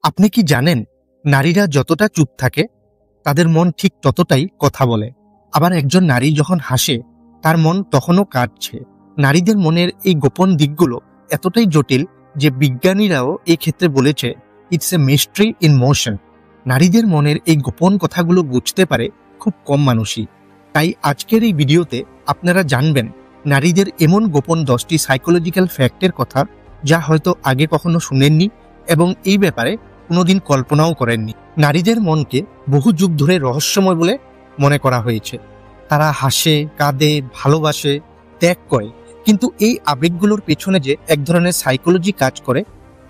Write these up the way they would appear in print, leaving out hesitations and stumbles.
আপনি কি জানেন, নারীরা যতটা চুপ থাকে তাদের মন ঠিক ততটাই কথা বলে। আবার একজন নারী যখন হাসে তার মন তখনও কাঁদছে। নারীদের মনের এই গোপন দিকগুলো এতটাই জটিল যে বিজ্ঞানীরাও এই ক্ষেত্রে বলেছে it's a mystery in motion. নারীদের মনের এই গোপন কথাগুলো বুঝতে পারে খুব কম মানুষই। তাই আজকের এই ভিডিওতে আপনারা জানবেন নারীদের এমন গোপন 10টি সাইকোলজিক্যাল ফ্যাক্টের কথা যা হয়তো আগে কখনো শুনেননি এবং এই ব্যাপারে কোনোদিন কল্পনাও করেননি। নারীদের মনকে বহু যুগ ধরে রহস্যময় বলে মনে করা হয়েছে। তারা হাসে, কাঁদে, ভালোবাসে, ত্যাগ করে, কিন্তু এই আবেগগুলোর পেছনে যে এক ধরনের সাইকোলজি কাজ করে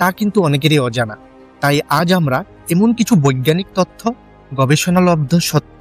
তা কিন্তু অনেকেরই অজানা। তাই আজ আমরা এমন কিছু বৈজ্ঞানিক তথ্য, গবেষণালব্ধ সত্য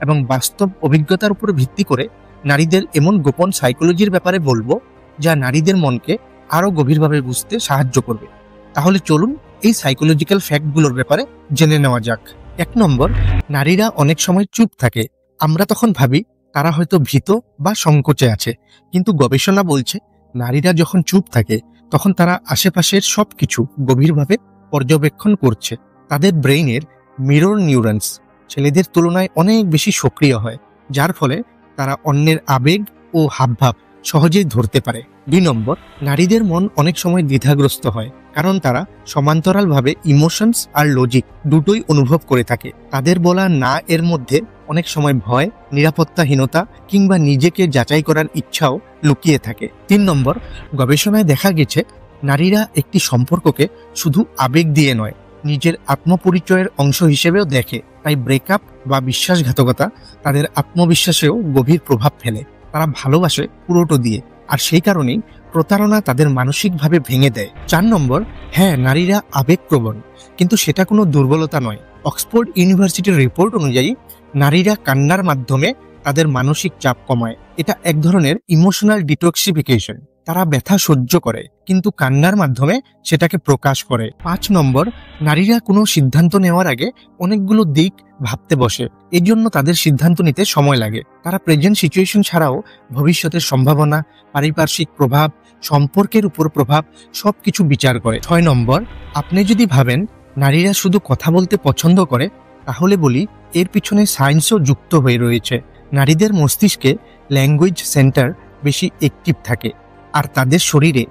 এবং বাস্তব অভিজ্ঞতার উপর ভিত্তি করে নারীদের এমন গোপন সাইকোলজির ব্যাপারে বলবো যা নারীদের মনকে আরো গভীরভাবে বুঝতে সাহায্য করবে। তাহলে চলুন এই সাইকোলজিক্যাল ফ্যাক্টগুলোর ব্যাপারে জেনে নেওয়া যাক। 1 নম্বর, নারীরা অনেক সময় চুপ থাকে। আমরা তখন ভাবি তারা হয়তো ভীত বা সংকোচে আছে, কিন্তু গবেষণা বলছে নারীরা যখন চুপ থাকে তখন তারা আশেপাশের সবকিছু গভীরভাবে পর্যবেক্ষণ করছে। তাদের ব্রেইনের মিরর নিউরনস ছেলেদের তুলনায় অনেক বেশি সক্রিয় হয়, যার ফলে তারা অন্যের আবেগ ও হাবভাব সহজেই ধরতে পারে। 2 নম্বর, নারীদের মন অনেক সময় দ্বিধাগ্রস্ত হয়, কারণ তারা সমান্তরালভাবে ইমোশনস আর লজিক দুটোই অনুভব করে থাকে। তাদের বলা না এর মধ্যে অনেক সময় ভয়, নিরাপত্তাহীনতা কিংবা নিজেকে যাচাই করার ইচ্ছাও লুকিয়ে থাকে। 3 নম্বর, গবেষণায় দেখা গেছে নারীরা একটি সম্পর্ককে শুধু আবেগ দিয়ে নয়, নিজের আত্মপরিচয়ের অংশ হিসেবেও দেখে। তাই ব্রেকআপ বা বিশ্বাসঘাতকতা তাদের আত্মবিশ্বাসেও গভীর প্রভাব ফেলে। তারা ভালোবাসে পুরোটো দিয়ে, আর সেই কারণেই প্রতারণা তাদের মানসিকভাবে ভেঙে দেয়। 4 নম্বর, হ্যাঁ, নারীরা আবেগপ্রবণ, কিন্তু সেটা কোনো দুর্বলতা নয়। অক্সফোর্ড ইউনিভার্সিটির রিপোর্ট অনুযায়ী নারীরা কান্নার মাধ্যমে তাদের মানসিক চাপ কমায়। এটা এক ধরনের ইমোশনাল ডিটক্সিফিকেশন। তারা ব্যথা সহ্য করে, কিন্তু কান্নার মাধ্যমে সেটাকে প্রকাশ করে। 5 নম্বর, নারীরা কোনো সিদ্ধান্ত নেওয়ার আগে অনেকগুলো দিক ভাবতে বসে, এই জন্য তাদের সিদ্ধান্ত নিতে সময় লাগে। তারা প্রেজেন্ট সিচুয়েশন ছাড়াও ভবিষ্যতের সম্ভাবনা, পারিপার্শ্বিক প্রভাব, সম্পর্কের উপর প্রভাব সবকিছু বিচার করে। 6 নম্বর, আপনি যদি ভাবেন নারীরা শুধু কথা বলতে পছন্দ করে, তাহলে বলি এর পিছনে সায়েন্সও যুক্ত হয়ে রয়েছে। নারীদের মস্তিষ্কে ল্যাঙ্গুয়েজ সেন্টার বেশি অ্যাক্টিভ থাকে, আর তাদের শরীরে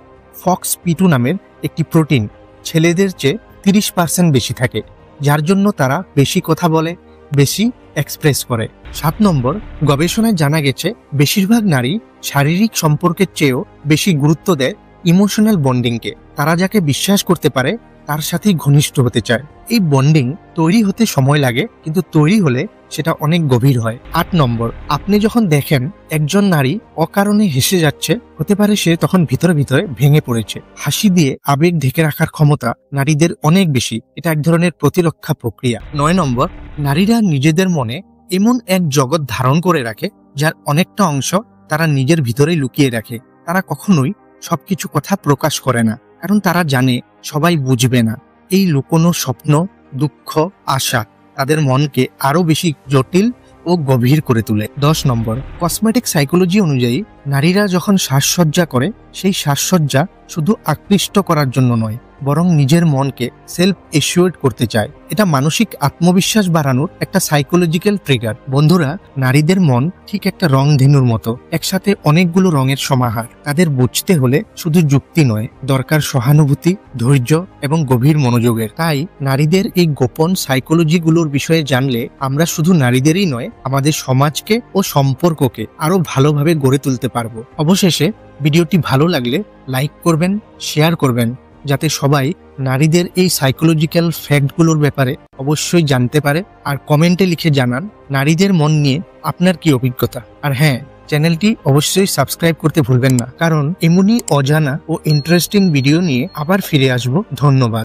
FOXP2 নামের একটি প্রোটিন ছেলেদের চেয়ে 30% বেশি থাকে, যার জন্য তারা বেশি কথা বলে, বেশি এক্সপ্রেস করে। 7 নম্বর, গবেষণায় জানা গেছে বেশিরভাগ নারী শারীরিক সম্পর্কের চেয়েও বেশি গুরুত্ব দেয় ইমোশনাল বন্ডিংকে। তারা যাকে বিশ্বাস করতে পারে তার সাথেই ঘনিষ্ঠ হতে চায়। এই বন্ডিং তৈরি হতে সময় লাগে, কিন্তু তৈরি হলে সেটা অনেক গভীর হয়। 8 নম্বর, আপনি যখন দেখেন একজন নারী অকারণে হেসে যাচ্ছে, হতে পারে সে তখন ভিতরে ভিতরে ভেঙে পড়েছে। হাসি দিয়ে আবেগ ঢেকে রাখার ক্ষমতা নারীদের অনেক বেশি। এটা এক ধরনের প্রতিরক্ষা প্রক্রিয়া। 9 নম্বর, নারীরা নিজেদের মনে এমন এক জগৎ ধারণ করে রাখে যার অনেকটা অংশ তারা নিজের ভিতরেই লুকিয়ে রাখে। তারা কখনোই সবকিছু কথা প্রকাশ করে না, কারণ তারা জানে সবাই বুঝবে না। এই লুকোনো স্বপ্ন, দুঃখ, আশা তাদের মনকে আরো বেশি জটিল ও গভীর করে তোলে। 10 নম্বর, কসমেটিক সাইকোলজি অনুযায়ী নারীরা যখন সাজসজ্জা করে, সেই সাজসজ্জা শুধু আকৃষ্ট করার জন্য নয়, বরং নিজের মনকে সেলফ এশিওর্ড করতে চায়। এটা মানসিক আত্মবিশ্বাস বাড়ানোর একটা সাইকোলজিক্যাল ট্রিগার। বন্ধুরা, নারীদের মন ঠিক একটা রংধেনুর মতো, একসাথে অনেকগুলো রঙের সমাহার। তাদের বুঝতে হলে শুধু যুক্তি নয়, দরকার সহানুভূতি, ধৈর্য এবং গভীর মনোযোগের। তাই নারীদের এই গোপন সাইকোলজিগুলোর বিষয়ে জানলে আমরা শুধু নারীদেরই নয়, আমাদের সমাজকে ও সম্পর্ককে আরো ভালোভাবে গড়ে তুলতে পারবো। অবশেষে ভিডিওটি ভালো লাগলে লাইক করবেন, শেয়ার করবেন, যাতে সবাই নারীদের এই সাইকোলজিক্যাল ফ্যাক্টগুলোর ব্যাপারে অবশ্যই জানতে পারে। আর কমেন্টে লিখে জানান নারীদের মন নিয়ে আপনার কি অভিজ্ঞতা। আর হ্যাঁ, চ্যানেলটি অবশ্যই সাবস্ক্রাইব করতে ভুলবেন না, কারণ এমনই অজানা ও ইন্টারেস্টিং ভিডিও নিয়ে আবার ফিরে আসবো। ধন্যবাদ।